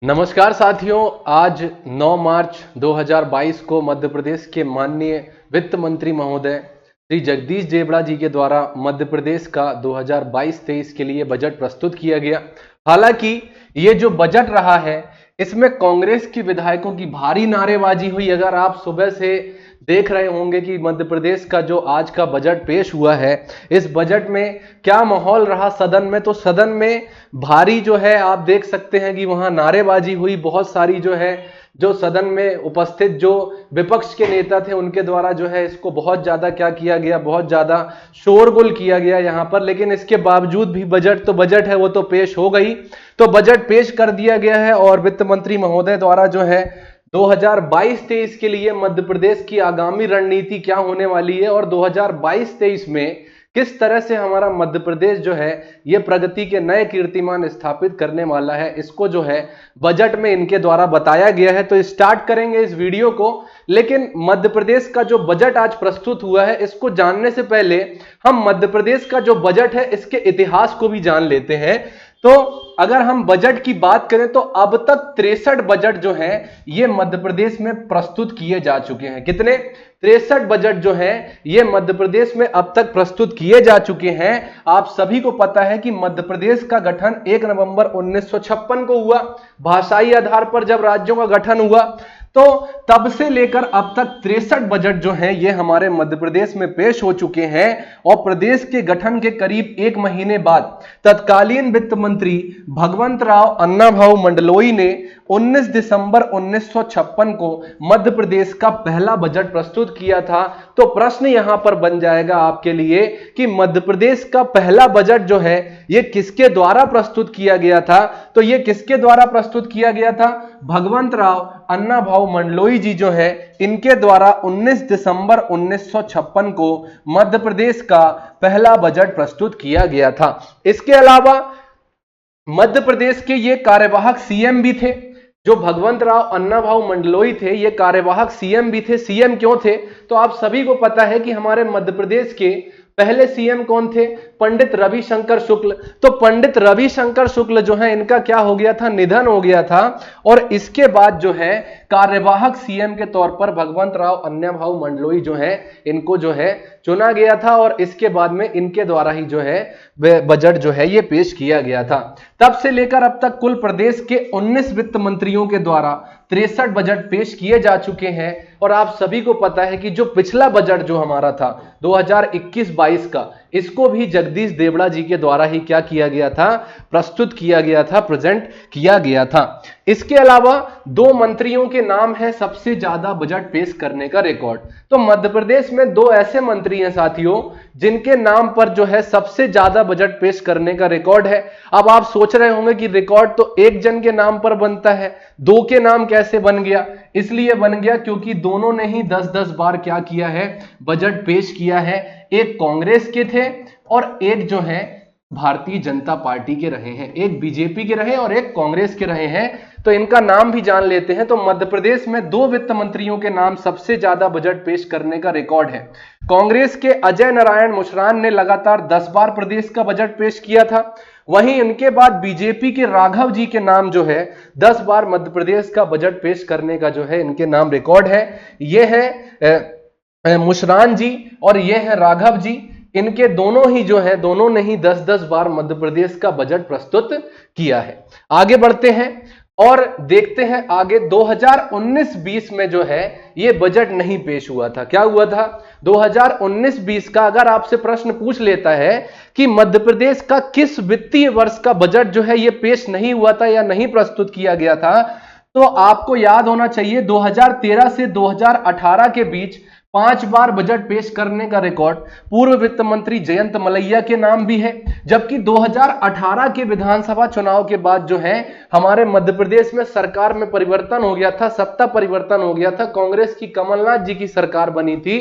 नमस्कार साथियों, आज 9 मार्च 2022 को मध्य प्रदेश के माननीय वित्त मंत्री महोदय श्री जगदीश देवड़ा जी के द्वारा मध्य प्रदेश का 2022-23 के लिए बजट प्रस्तुत किया गया। हालांकि ये जो बजट रहा है इसमें कांग्रेस की विधायकों की भारी नारेबाजी हुई। अगर आप सुबह से देख रहे होंगे कि मध्य प्रदेश का जो आज का बजट पेश हुआ है, इस बजट में क्या माहौल रहा सदन में, तो सदन में भारी जो है आप देख सकते हैं कि वहां नारेबाजी हुई। बहुत सारी जो है जो सदन में उपस्थित जो विपक्ष के नेता थे उनके द्वारा जो है इसको बहुत ज्यादा क्या किया गया, बहुत ज्यादा शोरगुल किया गया यहां पर। लेकिन इसके बावजूद भी बजट तो बजट है, वो तो पेश हो गई। तो बजट पेश कर दिया गया है और वित्त मंत्री महोदय द्वारा जो है 2022-23 के लिए मध्य प्रदेश की आगामी रणनीति क्या होने वाली है और 2022-23 में किस तरह से हमारा मध्य प्रदेश जो है ये प्रगति के नए कीर्तिमान स्थापित करने वाला है, इसको जो है बजट में इनके द्वारा बताया गया है। तो स्टार्ट करेंगे इस वीडियो को। लेकिन मध्य प्रदेश का जो बजट आज प्रस्तुत हुआ है इसको जानने से पहले हम मध्य प्रदेश का जो बजट है इसके इतिहास को भी जान लेते हैं। तो अगर हम बजट की बात करें तो अब तक 63 बजट जो है ये मध्य प्रदेश में प्रस्तुत किए जा चुके हैं। कितने? 63 बजट जो है ये मध्य प्रदेश में अब तक प्रस्तुत किए जा चुके हैं। आप सभी को पता है कि मध्य प्रदेश का गठन 1 नवंबर 1956 को हुआ। भाषाई आधार पर जब राज्यों का गठन हुआ तो तब से लेकर अब तक 63 बजट जो हैं ये हमारे मध्य प्रदेश में पेश हो चुके हैं। और प्रदेश के गठन के करीब 1 महीने बाद तत्कालीन वित्त मंत्री भगवंत राव अन्नाभाऊ मंडलोई ने 19 दिसंबर 1956 को मध्य प्रदेश का पहला बजट प्रस्तुत किया था। तो प्रश्न यहां पर बन जाएगा आपके लिए कि मध्य प्रदेश का पहला बजट जो है ये किसके द्वारा प्रस्तुत किया गया था? तो ये किसके द्वारा प्रस्तुत किया गया था? भगवंत राव अन्नाभाऊ मंडलोई जी जो है इनके द्वारा 19 दिसंबर 1956 को मध्य प्रदेश का पहला बजट प्रस्तुत किया गया था। इसके अलावा मध्य प्रदेश के ये कार्यवाहक सीएम भी थे। जो भगवंत राव अन्नाभाऊ मंडलोई थे ये कार्यवाहक सीएम भी थे। सीएम क्यों थे? तो आप सभी को पता है कि हमारे मध्य प्रदेश के पहले सीएम कौन थे? पंडित रविशंकर शुक्ल। तो पंडित रविशंकर शुक्ल जो है इनका क्या हो गया था? निधन हो गया था। और इसके बाद जो है कार्यवाहक सीएम के तौर पर भगवंत राव अन्नाभाऊ मंडलोई जो है इनको जो है चुना गया था और इसके बाद में इनके द्वारा ही जो है बजट जो है ये पेश किया गया था। तब से लेकर अब तक कुल प्रदेश के 19 वित्त मंत्रियों के द्वारा 63 बजट पेश किए जा चुके हैं। और आप सभी को पता है कि जो पिछला बजट जो हमारा था 2021-22 का, इसको भी जगदीश देवड़ा जी के द्वारा ही क्या किया गया था? प्रस्तुत किया गया था, प्रेजेंट किया गया था। इसके अलावा 2 मंत्रियों के नाम है सबसे ज्यादा बजट पेश करने का रिकॉर्ड। तो मध्य प्रदेश में 2 ऐसे मंत्री हैं साथियों जिनके नाम पर जो है सबसे ज्यादा बजट पेश करने का रिकॉर्ड है। अब आप सोच रहे होंगे कि रिकॉर्ड तो एक जन के नाम पर बनता है, 2 के नाम कैसे बन गया? इसलिए बन गया क्योंकि दोनों ने ही 10-10 बार क्या किया है? बजट पेश किया है। एक कांग्रेस के थे और एक जो है भारतीय जनता पार्टी के रहे हैं। एक बीजेपी के रहे और एक कांग्रेस के रहे हैं। तो इनका नाम भी जान लेते हैं। तो मध्य प्रदेश में 2 वित्त मंत्रियों के नाम सबसे ज्यादा बजट पेश करने का रिकॉर्ड है। कांग्रेस के अजय नारायण मुशरान ने लगातार 10 बार प्रदेश का बजट पेश किया था। वहीं इनके बाद बीजेपी के राघव जी के नाम जो है 10 बार मध्य प्रदेश का बजट पेश करने का जो है इनके नाम रिकॉर्ड है। ये है मुशरान जी और ये है राघव जी। इनके दोनों ही जो है दोनों ने ही 10-10 बार मध्य प्रदेश का बजट प्रस्तुत किया है। आगे बढ़ते हैं और देखते हैं आगे 2019-20 में जो है ये बजट नहीं पेश हुआ था। क्या हुआ था? 2019-20 का अगर आपसे प्रश्न पूछ लेता है कि मध्य प्रदेश का किस वित्तीय वर्ष का बजट जो है ये पेश नहीं हुआ था या नहीं प्रस्तुत किया गया था, तो आपको याद होना चाहिए 2013 से 2018 के बीच 5 बार बजट पेश करने का रिकॉर्ड पूर्व वित्त मंत्री जयंत मलैया के नाम भी है। जबकि 2018 के विधानसभा चुनाव के बाद जो है हमारे मध्य प्रदेश में सरकार में परिवर्तन हो गया था, सत्ता परिवर्तन हो गया था। कांग्रेस की कमलनाथ जी की सरकार बनी थी।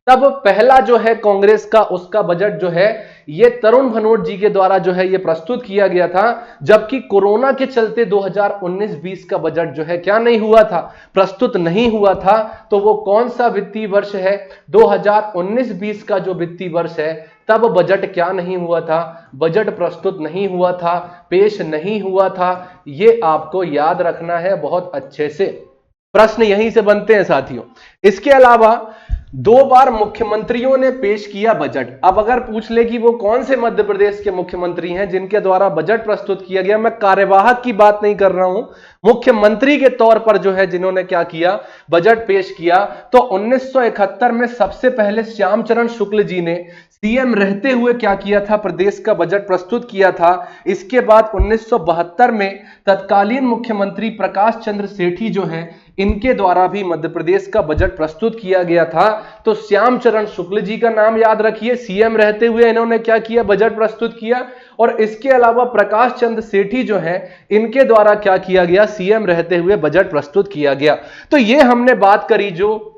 तब पहला जो है कांग्रेस का उसका बजट जो है ये तरुण भनोट जी के द्वारा जो है ये प्रस्तुत किया गया था, जबकि कोरोना के चलते 2019-20 का बजट जो है क्या नहीं हुआ था, प्रस्तुत नहीं हुआ था। तो वो कौन सा वित्तीय वर्ष है, 2019-20 का जो वित्तीय वर्ष है, तब बजट क्या नहीं हुआ था, बजट प्रस्तुत नहीं हुआ था, पेश नहीं हुआ था। ये आपको याद रखना है बहुत अच्छे से, प्रश्न यहीं से बनते हैं साथियों। इसके अलावा 2 बार मुख्यमंत्रियों ने पेश किया बजट। अब अगर पूछ ले कि वो कौन से मध्य प्रदेश के मुख्यमंत्री हैं जिनके द्वारा बजट प्रस्तुत किया गया, मैं कार्यवाहक की बात नहीं कर रहा हूं, मुख्यमंत्री के तौर पर जो है जिन्होंने क्या किया, बजट पेश किया, तो 1971 में सबसे पहले श्यामचरण शुक्ल जी ने सीएम रहते हुए क्या किया था, प्रदेश का बजट प्रस्तुत किया था। इसके बाद 1972 में तत्कालीन मुख्यमंत्री प्रकाश चंद्र सेठी जो हैं, इनके द्वारा भी मध्य प्रदेश का बजट प्रस्तुत किया गया था। तो श्यामचरण शुक्ल जी का नाम याद रखिए, सीएम रहते हुए इन्होंने क्या किया, बजट प्रस्तुत किया। और इसके अलावा प्रकाश चंद्र सेठी जो हैं, इनके द्वारा क्या किया गया, सीएम रहते हुए बजट प्रस्तुत किया गया। तो ये हमने बात करी जो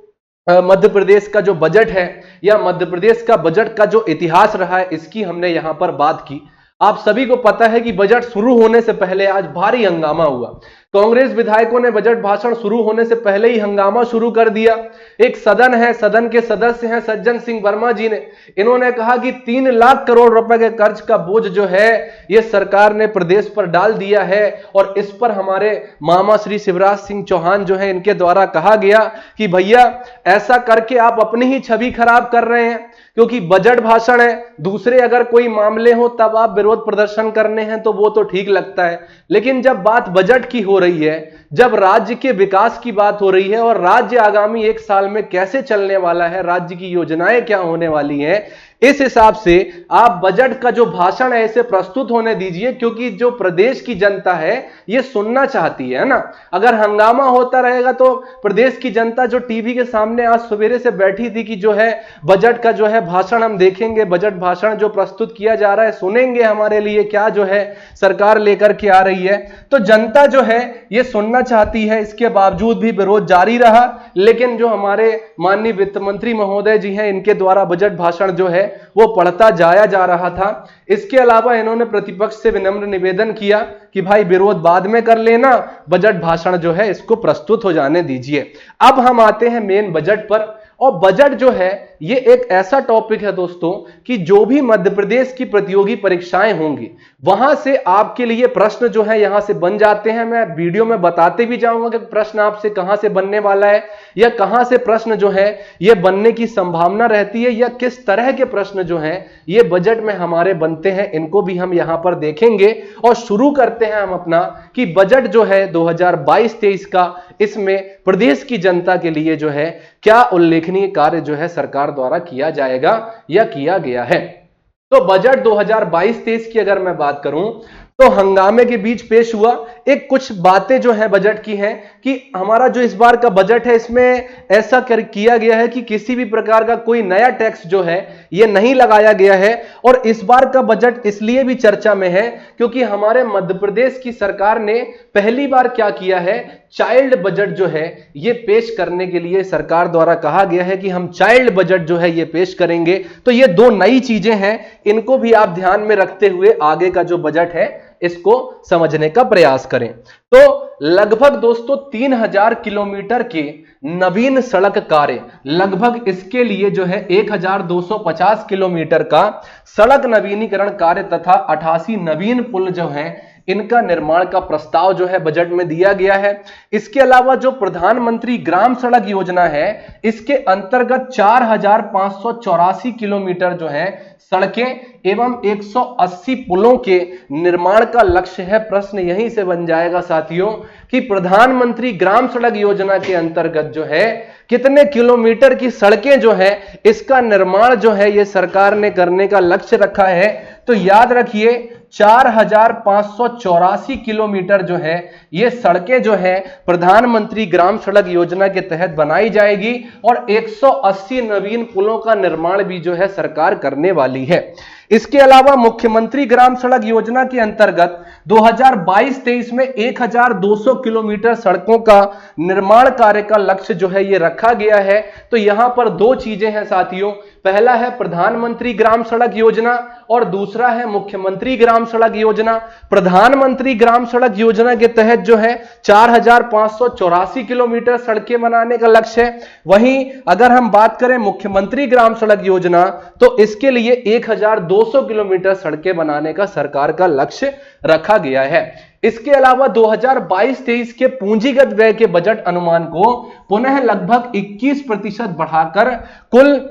मध्य प्रदेश का जो बजट है या मध्य प्रदेश का बजट का जो इतिहास रहा है, इसकी हमने यहां पर बात की। आप सभी को पता है कि बजट शुरू होने से पहले आज भारी हंगामा हुआ। कांग्रेस विधायकों ने बजट भाषण शुरू होने से पहले ही हंगामा शुरू कर दिया। एक सदन है, सदन के सदस्य हैं सज्जन सिंह वर्मा जी ने, इन्होंने कहा कि 3 लाख करोड़ रुपए के कर्ज का बोझ जो है ये सरकार ने प्रदेश पर डाल दिया है। और इस पर हमारे मामा श्री शिवराज सिंह चौहान जो है, इनके द्वारा कहा गया कि भैया ऐसा करके आप अपनी ही छवि खराब कर रहे हैं, क्योंकि बजट भाषण है, दूसरे अगर कोई मामले हो तब आप विरोध प्रदर्शन करने हैं तो वो तो ठीक लगता है, लेकिन जब बात बजट की हो रही है, जब राज्य के विकास की बात हो रही है और राज्य आगामी 1 साल में कैसे चलने वाला है, राज्य की योजनाएं क्या होने वाली हैं, इस हिसाब से आप बजट का जो भाषण है इसे प्रस्तुत होने दीजिए, क्योंकि जो प्रदेश की जनता है ये सुनना चाहती है ना। अगर हंगामा होता रहेगा तो प्रदेश की जनता जो टीवी के सामने आज सवेरे से बैठी थी कि जो है बजट का जो है भाषण हम देखेंगे, बजट भाषण जो प्रस्तुत किया जा रहा है सुनेंगे, हमारे लिए क्या जो है सरकार लेकर के आ रही है, तो जनता जो है ये सुनना चाहती है। इसके बावजूद भी विरोध जारी रहा, लेकिन जो हमारे माननीय वित्त मंत्री महोदय जी हैं, इनके द्वारा बजट भाषण जो है वो पढ़ता जाया जा रहा था। इसके अलावा इन्होंने प्रतिपक्ष से विनम्र निवेदन किया कि भाई विरोध बाद में कर लेना, बजट भाषण जो है इसको प्रस्तुत हो जाने दीजिए। अब हम आते हैं मेन बजट पर। और बजट जो है ये एक ऐसा टॉपिक है दोस्तों कि जो भी मध्य प्रदेश की प्रतियोगी परीक्षाएं होंगी वहां से आपके लिए प्रश्न जो है यहां से बन जाते हैं। मैं वीडियो में बताते भी जाऊंगा कि प्रश्न आपसे कहां से बनने वाला है या कहां से प्रश्न जो है ये बनने की संभावना रहती है, या किस तरह के प्रश्न जो हैं ये बजट में हमारे बनते हैं, इनको भी हम यहां पर देखेंगे। और शुरू करते हैं हम अपना कि बजट जो है 2022-23 का, इसमें प्रदेश की जनता के लिए जो है क्या उल्लेखनीय कार्य जो है सरकार द्वारा किया जाएगा या किया गया है। तो बजट 2022-23 की अगर मैं बात करूं तो हंगामे के बीच पेश हुआ। एक कुछ बातें जो है बजट की हैं कि हमारा जो इस बार का बजट है इसमें ऐसा किया गया है कि किसी भी प्रकार का कोई नया टैक्स जो है ये नहीं लगाया गया है। और इस बार का बजट इसलिए भी चर्चा में है क्योंकि हमारे मध्य प्रदेश की सरकार ने पहली बार क्या किया है, चाइल्ड बजट जो है ये पेश करने के लिए सरकार द्वारा कहा गया है कि हम चाइल्ड बजट जो है ये पेश करेंगे। तो ये 2 नई चीजें हैं, इनको भी आप ध्यान में रखते हुए आगे का जो बजट है इसको समझने का प्रयास करें। तो लगभग दोस्तों 3000 किलोमीटर के नवीन सड़क कार्य, लगभग इसके लिए जो है 1250 किलोमीटर का सड़क नवीनीकरण कार्य तथा 88 नवीन पुल जो हैं इनका निर्माण का प्रस्ताव जो है बजट में दिया गया है। इसके अलावा जो प्रधानमंत्री ग्राम सड़क योजना है इसके अंतर्गत 4584 किलोमीटर जो है सड़कें एवं 180 पुलों के निर्माण का लक्ष्य है। प्रश्न यहीं से बन जाएगा साथियों कि प्रधानमंत्री ग्राम सड़क योजना के अंतर्गत जो है कितने किलोमीटर की सड़कें जो है इसका निर्माण जो है ये सरकार ने करने का लक्ष्य रखा है। तो याद रखिए 4584 किलोमीटर जो है ये सड़कें जो है प्रधानमंत्री ग्राम सड़क योजना के तहत बनाई जाएगी और 180 नवीन पुलों का निर्माण भी जो है सरकार करने वाली है। इसके अलावा मुख्यमंत्री ग्राम सड़क योजना के अंतर्गत 2022-23 में 1200 किलोमीटर सड़कों का निर्माण कार्य का लक्ष्य जो है ये रखा गया है। तो यहां पर दो चीजें हैं साथियों, पहला है प्रधानमंत्री ग्राम सड़क योजना और दूसरा है मुख्यमंत्री ग्राम सड़क योजना। प्रधानमंत्री ग्राम सड़क योजना के तहत जो है 4584 किलोमीटर सड़कें बनाने का लक्ष्य है। वहीं अगर हम बात करें मुख्यमंत्री ग्राम सड़क योजना तो इसके लिए 1200 किलोमीटर सड़कें बनाने का सरकार का लक्ष्य रखा गया है। इसके अलावा 2022-23 के पूंजीगत व्यय के बजट अनुमान को पुनः लगभग 21% बढ़ाकर कुल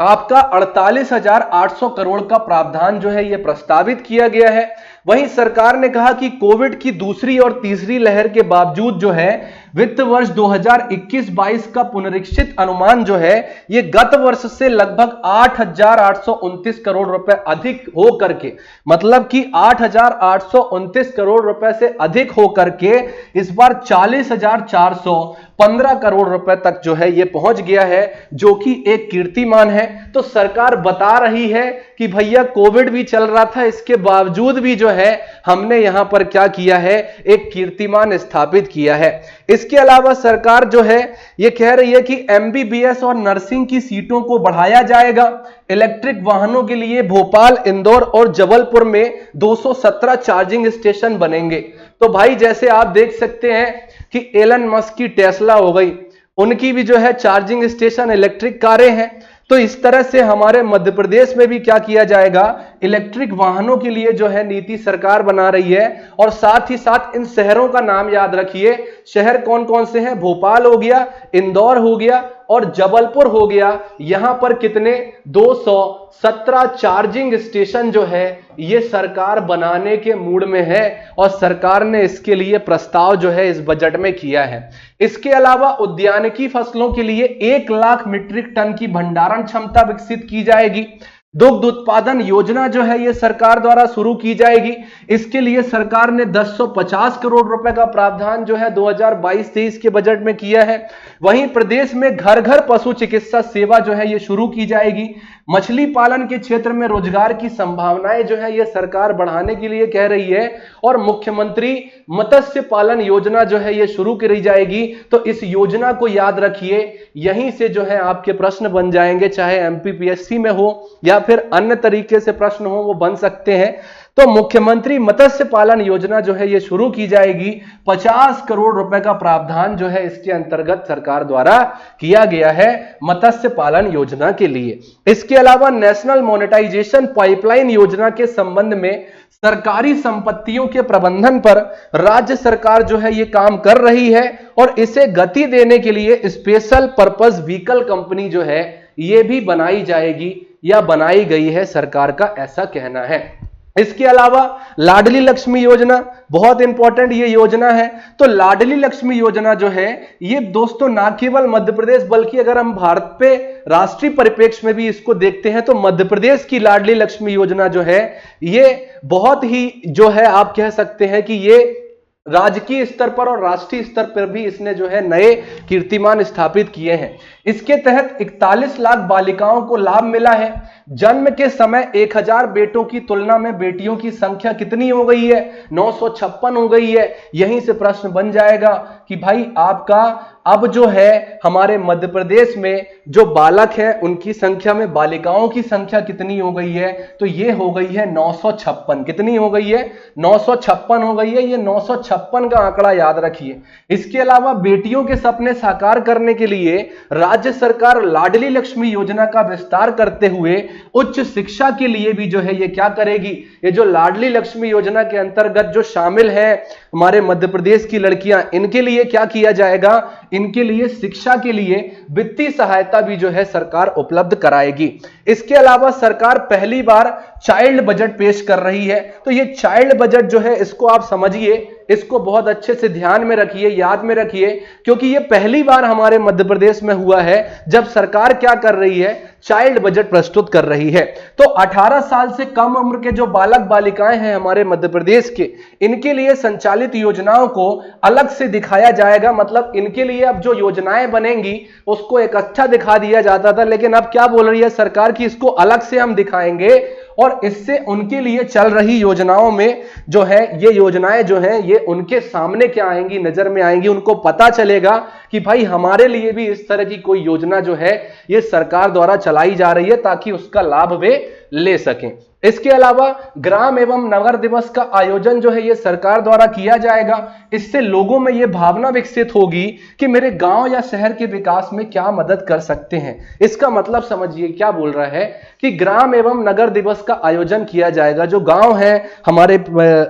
आपका 48,800 करोड़ का प्रावधान जो है यह प्रस्तावित किया गया है। वहीं सरकार ने कहा कि कोविड की दूसरी और तीसरी लहर के बावजूद जो है वित्त वर्ष 2021-22 का पुनरीक्षित अनुमान जो है ये गत वर्ष से लगभग 8,829 करोड़ रुपए अधिक हो करके, मतलब कि 8,829 करोड़ रुपए से अधिक हो करके इस बार 40,415 करोड़ रुपए तक जो है ये पहुंच गया है, जो कि एक कीर्तिमान है। तो सरकार बता रही है कि भैया कोविड भी चल रहा था, इसके बावजूद भी जो है हमने यहां पर क्या किया है, एक कीर्तिमान स्थापित किया है। इसके अलावा सरकार जो है ये कह रही है कि एमबीबीएस और नर्सिंग की सीटों को बढ़ाया जाएगा। इलेक्ट्रिक वाहनों के लिए भोपाल, इंदौर और जबलपुर में 217 चार्जिंग स्टेशन बनेंगे। तो भाई जैसे आप देख सकते हैं कि एलन मस्क की टेस्ला हो गई, उनकी भी जो है चार्जिंग स्टेशन इलेक्ट्रिक कारें हैं। तो इस तरह से हमारे मध्य प्रदेश में भी क्या किया जाएगा, इलेक्ट्रिक वाहनों के लिए जो है नीति सरकार बना रही है। और साथ ही साथ इन शहरों का नाम याद रखिए, शहर कौन कौन से हैं, भोपाल हो गया, इंदौर हो गया और जबलपुर हो गया। यहां पर कितने 217 चार्जिंग स्टेशन जो है ये सरकार बनाने के मूड में है और सरकार ने इसके लिए प्रस्ताव जो है इस बजट में किया है। इसके अलावा उद्यानिकी फसलों के लिए 1 लाख मीट्रिक टन की भंडारण क्षमता विकसित की जाएगी। दुग्ध उत्पादन योजना जो है ये सरकार द्वारा शुरू की जाएगी। इसके लिए सरकार ने 1050 करोड़ रुपए का प्रावधान जो है 2022-23 के बजट में किया है। वहीं प्रदेश में घर घर पशु चिकित्सा सेवा जो है ये शुरू की जाएगी। मछली पालन के क्षेत्र में रोजगार की संभावनाएं जो है ये सरकार बढ़ाने के लिए कह रही है और मुख्यमंत्री मत्स्य पालन योजना जो है ये शुरू करी जाएगी। तो इस योजना को याद रखिए, यहीं से जो है आपके प्रश्न बन जाएंगे, चाहे एमपीपीएससी में हो या फिर अन्य तरीके से प्रश्न हो वो बन सकते हैं। तो मुख्यमंत्री मत्स्य पालन योजना जो है ये शुरू की जाएगी। 50 करोड़ रुपए का प्रावधान जो है इसके अंतर्गत सरकार द्वारा किया गया है मत्स्य पालन योजना के लिए। इसके अलावा नेशनल मोनेटाइजेशन पाइपलाइन योजना के संबंध में सरकारी संपत्तियों के प्रबंधन पर राज्य सरकार जो है ये काम कर रही है और इसे गति देने के लिए स्पेशल पर्पस व्हीकल कंपनी जो है ये भी बनाई जाएगी या बनाई गई है, सरकार का ऐसा कहना है। इसके अलावा लाडली लक्ष्मी योजना बहुत इंपॉर्टेंट ये योजना है। तो लाडली लक्ष्मी योजना जो है ये दोस्तों ना केवल मध्य प्रदेश बल्कि अगर हम भारत पे राष्ट्रीय परिप्रेक्ष्य में भी इसको देखते हैं तो मध्य प्रदेश की लाडली लक्ष्मी योजना जो है ये बहुत ही जो है आप कह सकते हैं कि ये राजकीय स्तर पर और राष्ट्रीय स्तर पर भी इसने जो है नए कीर्तिमान स्थापित किए हैं। इसके तहत 41 लाख बालिकाओं को लाभ मिला है। जन्म के समय 1000 बेटों की तुलना में बेटियों की संख्या कितनी हो गई है, 956 हो गई है। यहीं से प्रश्न बन जाएगा कि भाई आपका अब जो है हमारे मध्य प्रदेश में जो बालक हैं उनकी संख्या में बालिकाओं की संख्या कितनी हो गई है, तो ये हो गई है 956। कितनी हो गई है, 956 हो गई है। ये 956 का आंकड़ा याद रखिए। इसके अलावा बेटियों के सपने साकार करने के लिए राज्य सरकार लाडली लक्ष्मी योजना का विस्तार करते हुए उच्च शिक्षा के लिए भी जो है ये क्या करेगी, ये जो लाडली लक्ष्मी योजना के अंतर्गत जो शामिल है हमारे मध्य प्रदेश की लड़कियां, इनके लिए क्या किया जाएगा, इनके लिए शिक्षा के लिए वित्तीय सहायता भी जो है सरकार उपलब्ध कराएगी। इसके अलावा सरकार पहली बार चाइल्ड बजट पेश कर रही है। तो ये चाइल्ड बजट जो है इसको आप समझिए, इसको बहुत अच्छे से ध्यान में रखिए, याद में रखिए, क्योंकि ये पहली बार हमारे मध्य प्रदेश में हुआ है जब सरकार क्या कर रही है, चाइल्ड बजट प्रस्तुत कर रही है। तो 18 साल से कम उम्र के जो बालक बालिकाएं हैं हमारे मध्य प्रदेश के, इनके लिए संचालित योजनाओं को अलग से दिखाया जाएगा। मतलब इनके लिए अब जो योजनाएं बनेंगी उसको एक अच्छा दिखा दिया जाता था, लेकिन अब क्या बोल रही है सरकार की इसको अलग से हम दिखाएंगे और इससे उनके लिए चल रही योजनाओं में जो है ये योजनाएं जो है ये उनके सामने क्या आएंगी, नजर में आएंगी, उनको पता चलेगा कि भाई हमारे लिए भी इस तरह की कोई योजना जो है ये सरकार द्वारा चलाई जा रही है, ताकि उसका लाभ वे ले सकें। इसके अलावा ग्राम एवं नगर दिवस का आयोजन जो है ये सरकार द्वारा किया जाएगा। इससे लोगों में ये भावना विकसित होगी कि मेरे गांव या शहर के विकास में क्या मदद कर सकते हैं। इसका मतलब समझिए क्या बोल रहा है कि ग्राम एवं नगर दिवस का आयोजन किया जाएगा। जो गांव है हमारे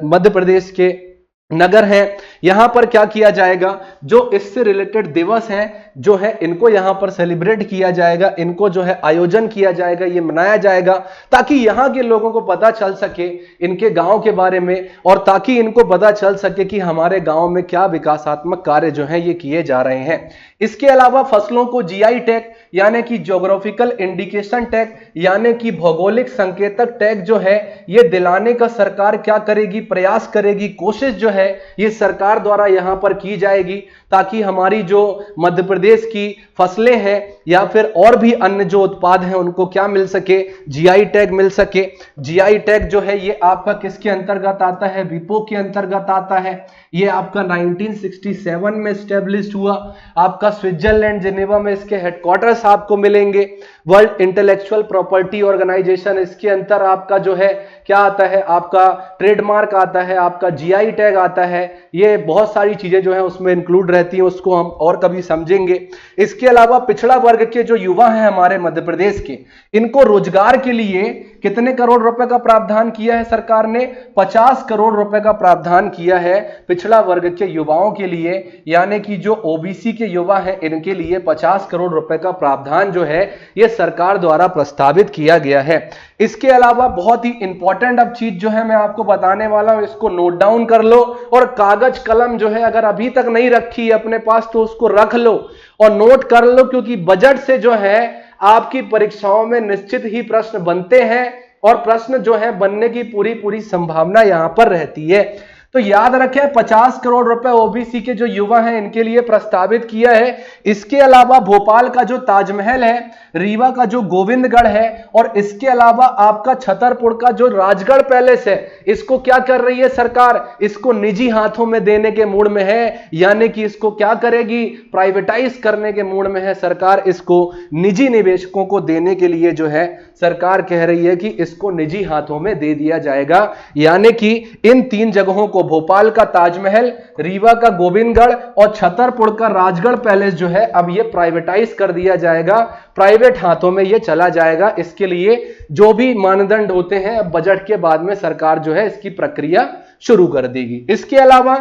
मध्य प्रदेश के, नगर है, यहां पर क्या किया जाएगा, जो इससे रिलेटेड दिवस हैं जो है इनको यहां पर सेलिब्रेट किया जाएगा, इनको जो है आयोजन किया जाएगा, ये मनाया जाएगा, ताकि यहां के लोगों को पता चल सके इनके गांव के बारे में, और ताकि इनको पता चल सके कि हमारे गांव में क्या विकासात्मक कार्य जो है ये किए जा रहे हैं। इसके अलावा फसलों को जीआई टैग यानी कि ज्योग्राफिकल इंडिकेशन टैग यानी कि भौगोलिक संकेतक टैग जो है ये दिलाने का सरकार क्या करेगी, प्रयास करेगी, कोशिश जो है ये सरकार द्वारा यहां पर की जाएगी, ताकि हमारी जो मध्य प्रदेश की फसलें हैं या फिर और भी अन्य जो उत्पाद हैं उनको क्या मिल सके, जीआई टैग मिल सके। जीआई टैग जो है ये आपका किसके अंतर्गत आता है, विपो के अंतर्गत आता है। ये आपका 1967 में स्टैब्लिश हुआ। आपका स्विट्जरलैंड जिनेवा में इसके हेडक्वार्टर्स आपको मिलेंगे। वर्ल्ड इंटेलेक्चुअल प्रॉपर्टी ऑर्गेनाइजेशन, इसके अंतर आपका जो है क्या आता है, आपका ट्रेडमार्क आता है, आपका जीआई टैग आता है। ये बहुत सारी चीजें जो है उसमें इंक्लूड रहती हैं, उसको हम और कभी समझेंगे। इसके अलावा पिछड़ा वर्ग के जो युवा हैं हमारे मध्य प्रदेश के, इनको रोजगार के लिए कितने करोड़ रुपए का प्रावधान किया है सरकार ने, 50 करोड़ रुपए का प्रावधान किया है पिछड़ा वर्ग के युवाओं के लिए, यानी कि जो ओबीसी के युवा हैं इनके लिए 50 करोड़ रुपए का प्रावधान जो है यह सरकार द्वारा प्रस्तावित किया गया है। इसके अलावा बहुत ही इंपॉर्टेंट अब चीज जो है मैं आपको बताने वाला हूं, इसको नोट डाउन कर लो, और कागज कलम जो है अगर अभी तक नहीं रखी है अपने पास तो उसको रख लो और नोट कर लो, क्योंकि बजट से जो है आपकी परीक्षाओं में निश्चित ही प्रश्न बनते हैं और प्रश्न जो है बनने की पूरी संभावना यहां पर रहती है। तो याद रखें 50 करोड़ रुपए ओबीसी के जो युवा हैं इनके लिए प्रस्तावित किया है। इसके अलावा भोपाल का जो ताजमहल है, रीवा का जो गोविंदगढ़ है, और इसके अलावा आपका छतरपुर का जो राजगढ़ पैलेस है, इसको क्या कर रही है सरकार, इसको निजी हाथों में देने के मूड में है, यानी कि इसको क्या करेगी, प्राइवेटाइज करने के मूड में है सरकार। इसको निजी निवेशकों को देने के लिए जो है सरकार कह रही है कि इसको निजी हाथों में दे दिया जाएगा, यानी कि इन 3 जगहों को, भोपाल का ताजमहल, रीवा का गोविंदगढ़ और छतरपुर का राजगढ़ पैलेस जो है अब ये प्राइवेटाइज कर दिया जाएगा, प्राइवेट हाथों में ये चला जाएगा। इसके लिए जो भी मानदंड होते हैं अब बजट के बाद में सरकार जो है इसकी प्रक्रिया शुरू कर देगी। इसके अलावा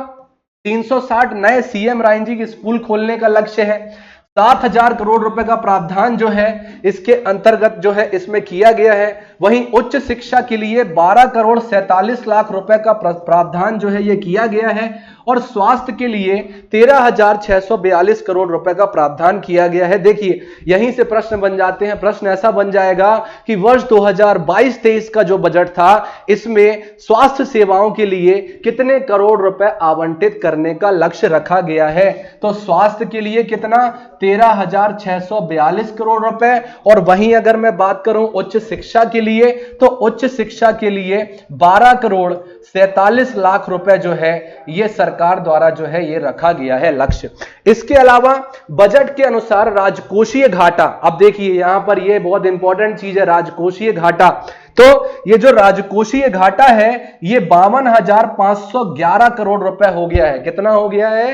360 नए सीएम रायंजी के स्कूल खोलने का लक्ष्य है। 7,000 करोड़ रुपए का प्रावधान जो है इसके अंतर्गत जो है इसमें किया गया है। वहीं उच्च शिक्षा के लिए 12 करोड़ 47 लाख रुपए का प्रावधान जो है ये किया गया है, और स्वास्थ्य के लिए 13,642 करोड़ रुपए का प्रावधान किया गया है। देखिए यहीं से प्रश्न बन जाते हैं, प्रश्न ऐसा बन जाएगा कि वर्ष 2022-23 का जो बजट था इसमें स्वास्थ्य सेवाओं के लिए कितने करोड़ रुपए आवंटित करने का लक्ष्य रखा गया है। तो स्वास्थ्य के लिए कितना, 13,642 करोड़ रुपए। और वहीं अगर मैं बात करूं उच्च शिक्षा के लिए, तो उच्च शिक्षा के लिए 12 करोड़ 47 लाख रुपए जो है ये सरकार द्वारा जो है ये रखा गया है लक्ष्य। इसके अलावा बजट के अनुसार राजकोषीय घाटा, अब देखिए यहां पर ये बहुत इंपॉर्टेंट चीज है, राजकोषीय घाटा। तो ये जो राजकोषीय घाटा है ये 52,511 करोड़ रुपए हो गया है। कितना हो गया है,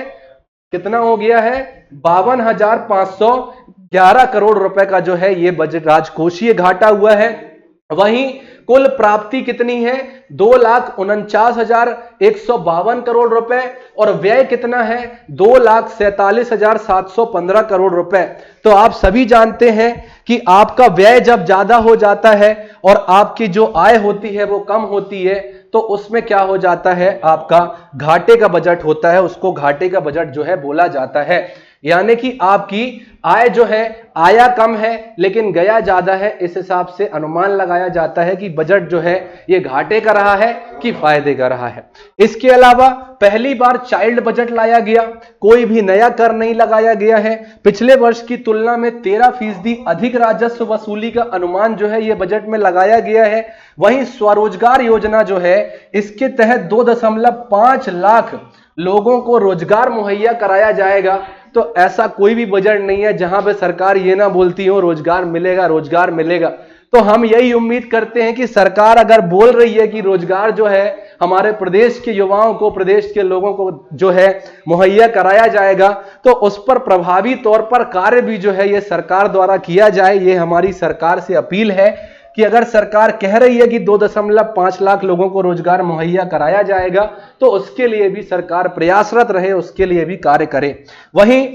कितना हो गया है, 52,511 करोड़ रुपए का जो है ये बजट राजकोषीय घाटा हुआ है। वहीं कुल प्राप्ति कितनी है, 2,49,152 करोड़ रुपए, और व्यय कितना है, 2,47,715 करोड़ रुपए। तो आप सभी जानते हैं कि आपका व्यय जब ज्यादा हो जाता है और आपकी जो आय होती है वो कम होती है, तो उसमें क्या हो जाता है, आपका घाटे का बजट होता है उसको घाटे का बजट जो है बोला जाता है। यानी कि आपकी आय जो है, आया कम है लेकिन गया ज्यादा है, इस हिसाब से अनुमान लगाया जाता है कि बजट जो है ये घाटे का रहा है कि फायदे का रहा है। इसके अलावा पहली बार चाइल्ड बजट लाया गया, कोई भी नया कर नहीं लगाया गया है। पिछले वर्ष की तुलना में 13% अधिक राजस्व वसूली का अनुमान जो है ये बजट में लगाया गया है। वहीं स्वरोजगार योजना जो है, इसके तहत 2.5 लाख लोगों को रोजगार मुहैया कराया जाएगा। तो ऐसा कोई भी बजट नहीं है जहां पे सरकार ये ना बोलती हो रोजगार मिलेगा रोजगार मिलेगा। तो हम यही उम्मीद करते हैं कि सरकार अगर बोल रही है कि रोजगार जो है हमारे प्रदेश के युवाओं को, प्रदेश के लोगों को जो है मुहैया कराया जाएगा, तो उस पर प्रभावी तौर पर कार्य भी जो है ये सरकार द्वारा किया जाए। ये हमारी सरकार से अपील है कि अगर सरकार कह रही है कि 2.5 लाख लोगों को रोजगार मुहैया कराया जाएगा, तो उसके लिए भी सरकार प्रयासरत रहे, उसके लिए भी कार्य करे। वहीं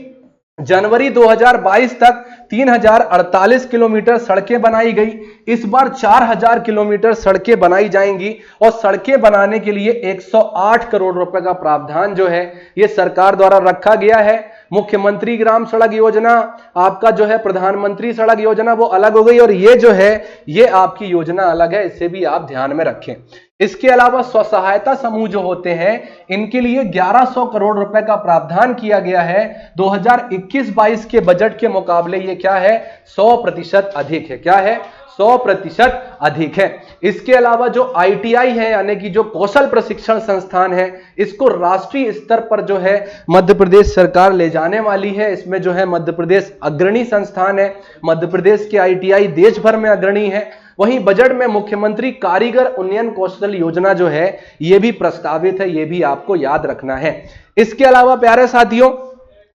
जनवरी 2022 तक 3048 किलोमीटर सड़कें बनाई गई। इस बार 4000 किलोमीटर सड़कें बनाई जाएंगी और सड़कें बनाने के लिए 108 करोड़ रुपए का प्रावधान जो है ये सरकार द्वारा रखा गया है। मुख्यमंत्री ग्राम सड़क योजना, आपका जो है प्रधानमंत्री सड़क योजना वो अलग हो गई और ये जो है ये आपकी योजना अलग है, इसे भी आप ध्यान में रखें। इसके अलावा स्व सहायता समूह जो होते हैं इनके लिए 1100 करोड़ रुपए का प्रावधान किया गया है। 2021-22 के बजट के मुकाबले ये क्या है, 100% अधिक है। क्या है, 100% अधिक है। इसके अलावा जो ITI है यानी कि जो कौशल प्रशिक्षण संस्थान है, इसको राष्ट्रीय स्तर पर जो है मध्य प्रदेश सरकार ले जाने वाली है। इसमें जो है मध्य प्रदेश अग्रणी संस्थान है, मध्य प्रदेश के ITI देश भर में अग्रणी है। वहीं बजट में मुख्यमंत्री कारीगर उन्नयन कौशल योजना जो है यह भी प्रस्तावित है, यह भी आपको याद रखना है। इसके अलावा प्यारे साथियों,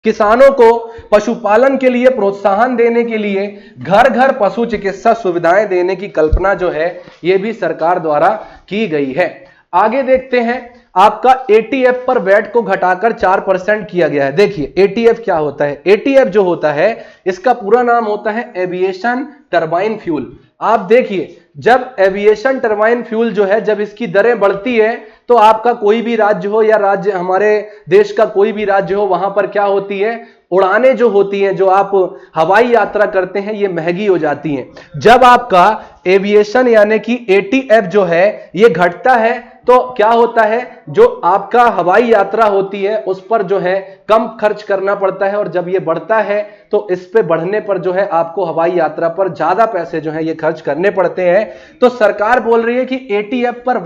किसानों को पशुपालन के लिए प्रोत्साहन देने के लिए घर घर पशु चिकित्सा सुविधाएं देने की कल्पना जो है यह भी सरकार द्वारा की गई है। आगे देखते हैं, आपका ATF पर वैट को घटाकर 4% किया गया है। देखिए ATF क्या होता है, ATF जो होता है इसका पूरा नाम होता है एविएशन टरबाइन फ्यूल। आप देखिए जब एविएशन टरबाइन फ्यूल जो है जब इसकी दरें बढ़ती है तो आपका कोई भी राज्य हो या राज्य हमारे देश का कोई भी राज्य हो, वहां पर क्या होती है, उड़ानें जो होती हैं, जो आप हवाई यात्रा करते हैं, ये महंगी हो जाती हैं। जब आपका एविएशन यानी कि ATF जो है ये घटता है तो क्या होता है, जो आपका हवाई यात्रा होती है उस पर जो है कम खर्च करना पड़ता है, और जब ये बढ़ता है तो इस पे बढ़ने पर जो है आपको हवाई यात्रा पर ज्यादा पैसे जो है ये खर्च करने पड़ते हैं। तो सरकार बोल रही है कि ATF पर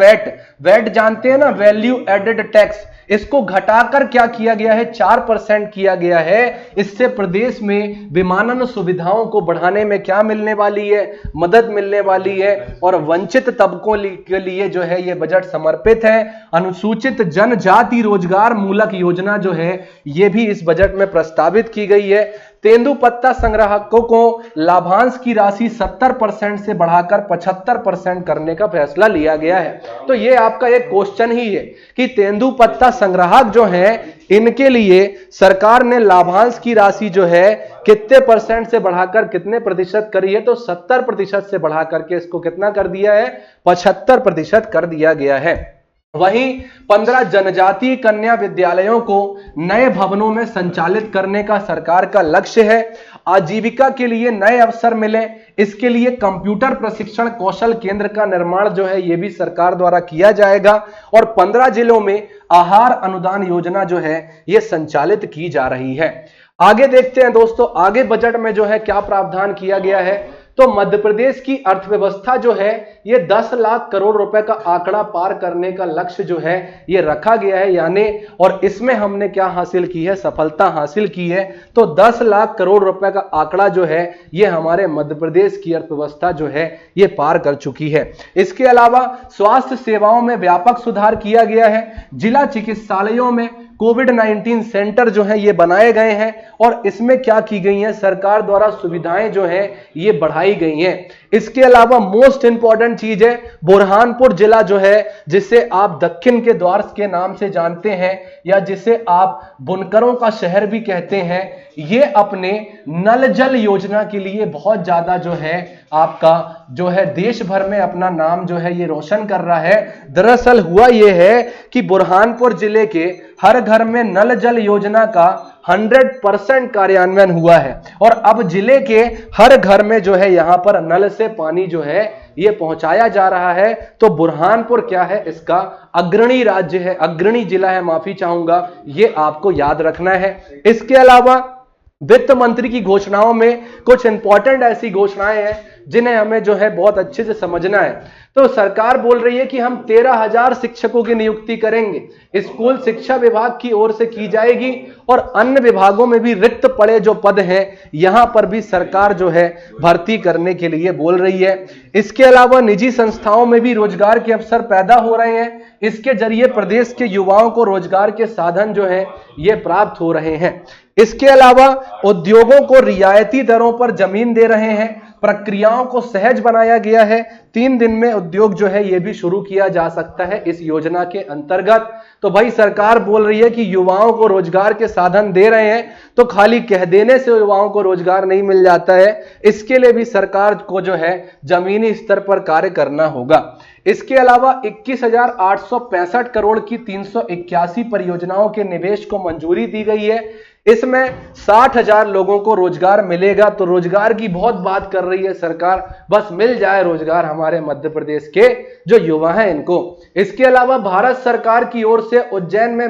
वैट जानते हैं ना, वैल्यू एडेड टैक्स, इसको घटाकर क्या किया गया है, 4% किया गया है। इससे प्रदेश में विमानन सुविधाओं को बढ़ाने में क्या मिलने वाली है, मदद मिलने वाली है, और वंचित तबकों के लिए जो है ये बजट समर्पित है। अनुसूचित जनजाति रोजगार मूलक योजना जो है ये भी इस बजट में प्रस्तावित की गई है। तेंदुपत्ता संग्राहकों को लाभांश की राशि 70% से बढ़ाकर 75% करने का फैसला लिया गया है। तो ये आपका एक क्वेश्चन ही है कि तेंदुपत्ता संग्राहक जो हैं इनके लिए सरकार ने लाभांश की राशि जो है कितने % से बढ़ाकर कितने प्रतिशत करी है, तो 70% से बढ़ाकर के इसको कितना कर दिया है, 75% कर दिया गया है। वहीं 15 जनजातीय कन्या विद्यालयों को नए भवनों में संचालित करने का सरकार का लक्ष्य है। आजीविका के लिए नए अवसर मिले, इसके लिए कंप्यूटर प्रशिक्षण कौशल केंद्र का निर्माण जो है यह भी सरकार द्वारा किया जाएगा, और 15 जिलों में आहार अनुदान योजना जो है यह संचालित की जा रही है। आगे देखते हैं दोस्तों, आगे बजट में जो है क्या प्रावधान किया गया है। तो मध्य प्रदेश की अर्थव्यवस्था जो है ये 10 लाख करोड़ रुपए का आंकड़ा पार करने का लक्ष्य जो है ये रखा गया है, यानी, और इसमें हमने क्या हासिल की है, सफलता हासिल की है। तो 10 लाख करोड़ रुपए का आंकड़ा जो है ये हमारे मध्य प्रदेश की अर्थव्यवस्था जो है ये पार कर चुकी है। इसके अलावा स्वास्थ्य सेवाओं में व्यापक सुधार किया गया है। जिला चिकित्सालयों में कोविड-19 सेंटर जो है ये बनाए गए हैं और इसमें क्या की गई है, सरकार द्वारा सुविधाएं जो है ये बढ़ाई गई हैं। इसके अलावा मोस्ट इंपॉर्टेंट चीज है, बुरहानपुर जिला जो है, जिसे आप दक्षिण के द्वार के नाम से जानते हैं या जिसे आप बुनकरों का शहर भी कहते हैं, ये अपने नल जल योजना के लिए बहुत ज्यादा जो है आपका जो है देश भर में अपना नाम जो है ये रोशन कर रहा है। दरअसल हुआ ये है कि बुरहानपुर जिले के हर घर में नल जल योजना का 100% कार्यान्वयन हुआ है और अब जिले के हर घर में जो है यहां पर नल से पानी जो है ये पहुंचाया जा रहा है। तो बुरहानपुर क्या है, इसका अग्रणी राज्य है, अग्रणी जिला है, माफी चाहूंगा, ये आपको याद रखना है। इसके अलावा वित्त मंत्री की घोषणाओं में कुछ इंपॉर्टेंट ऐसी घोषणाएं हैं जिन्हें हमें जो है बहुत अच्छे से समझना है। तो सरकार बोल रही है कि हम 13,000 शिक्षकों की नियुक्ति करेंगे, स्कूल शिक्षा विभाग की ओर से की जाएगी और अन्य विभागों में भी रिक्त पड़े जो पद हैं यहां पर भी सरकार जो है भर्ती करने के लिए बोल रही है। इसके अलावा निजी संस्थाओं में भी रोजगार के अवसर पैदा हो रहे हैं, इसके जरिए प्रदेश के युवाओं को रोजगार के साधन जो है ये प्राप्त हो रहे हैं। इसके अलावा उद्योगों को रियायती दरों पर जमीन दे रहे हैं, प्रक्रियाओं को सहज बनाया गया है, 3 दिन में उद्योग जो है ये भी शुरू किया जा सकता है इस योजना के अंतर्गत। तो भाई सरकार बोल रही है कि युवाओं को रोजगार के साधन दे रहे हैं, तो खाली कह देने से युवाओं को रोजगार नहीं मिल जाता है, इसके लिए भी सरकार को जो है जमीनी स्तर पर कार्य करना होगा। इसके अलावा 21,865 करोड़ की 381 परियोजनाओं के निवेश को मंजूरी दी गई है, इसमें 60,000 लोगों को रोजगार मिलेगा। तो रोजगार की बहुत बात कर रही है सरकार, बस मिल जाए रोजगार हमारे मध्य प्रदेश के जो युवा हैं इनको। इसके अलावा भारत सरकार की ओर से उज्जैन में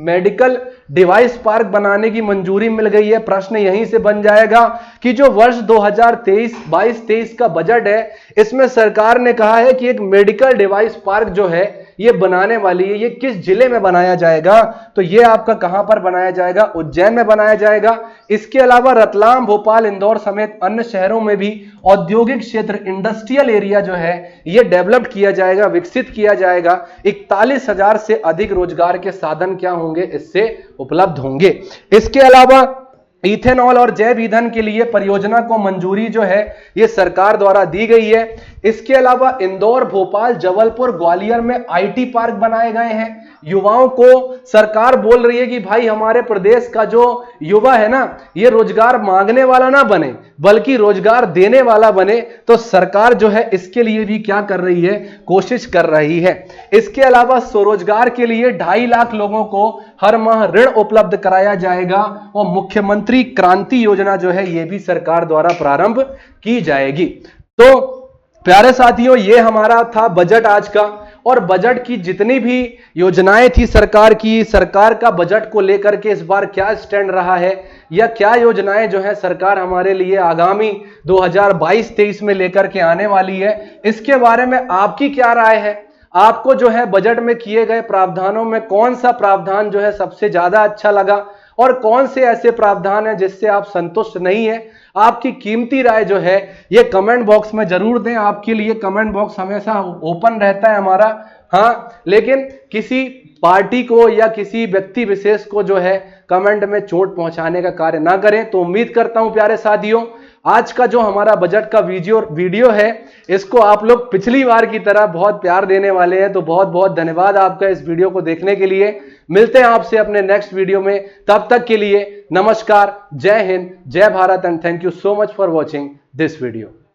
मेडिकल डिवाइस पार्क बनाने की मंजूरी मिल गई है। प्रश्न यहीं से बन जाएगा कि जो वर्ष 2022-23 का बजट है, इसमें सरकार ने कहा है कि एक मेडिकल डिवाइस पार्क जो है ये बनाने वाली है, ये किस जिले में बनाया जाएगा, तो ये आपका कहां पर बनाया जाएगा, उज्जैन में बनाया जाएगा। इसके अलावा रतलाम, भोपाल, इंदौर समेत अन्य शहरों में भी औद्योगिक क्षेत्र, इंडस्ट्रियल एरिया जो है ये डेवलप किया जाएगा, विकसित किया जाएगा। 41,000 से अधिक रोजगार के साधन क्या होंगे, इससे उपलब्ध होंगे। इसके अलावा इथेनॉल और जैव ईंधन के लिए परियोजना को मंजूरी जो है ये सरकार द्वारा दी गई है। इसके अलावा इंदौर, भोपाल, जबलपुर, ग्वालियर में आईटी पार्क बनाए गए हैं। युवाओं को सरकार बोल रही है कि भाई हमारे प्रदेश का जो युवा है ना, ये रोजगार मांगने वाला ना बने बल्कि रोजगार देने वाला बने। तो सरकार जो है इसके लिए भी क्या कर रही है, कोशिश कर रही है। इसके अलावा स्वरोजगार के लिए 2.5 लाख लोगों को हर माह ऋण उपलब्ध कराया जाएगा और मुख्यमंत्री क्रांति योजना जो है ये भी सरकार द्वारा प्रारंभ की जाएगी। तो प्यारे साथियों, ये हमारा था बजट आज का, और बजट की जितनी भी योजनाएं थी सरकार की, सरकार का बजट को लेकर के इस बार क्या स्टैंड रहा है या क्या योजनाएं जो है सरकार हमारे लिए आगामी 2022-23 में लेकर के आने वाली है, इसके बारे में आपकी क्या राय है। आपको जो है बजट में किए गए प्रावधानों में कौन सा प्रावधान जो है सबसे ज्यादा अच्छा लगा और कौन से ऐसे प्रावधान हैं जिससे आप संतुष्ट नहीं है। आपकी कीमती राय जो है ये कमेंट बॉक्स में जरूर दें। आपके लिए कमेंट बॉक्स हमेशा ओपन रहता है हमारा। हाँ, लेकिन किसी पार्टी को या किसी व्यक्ति विशेष को जो है कमेंट में चोट पहुंचाने का कार्य ना करें। तो उम्मीद करता हूं प्यारे साथियों, आज का जो हमारा बजट का वीडियो है इसको आप लोग पिछली बार की तरह बहुत प्यार देने वाले हैं। तो बहुत बहुत धन्यवाद आपका इस वीडियो को देखने के लिए। मिलते हैं आपसे अपने नेक्स्ट वीडियो में, तब तक के लिए नमस्कार, जय हिंद, जय Bharat and thank you so much for watching this video.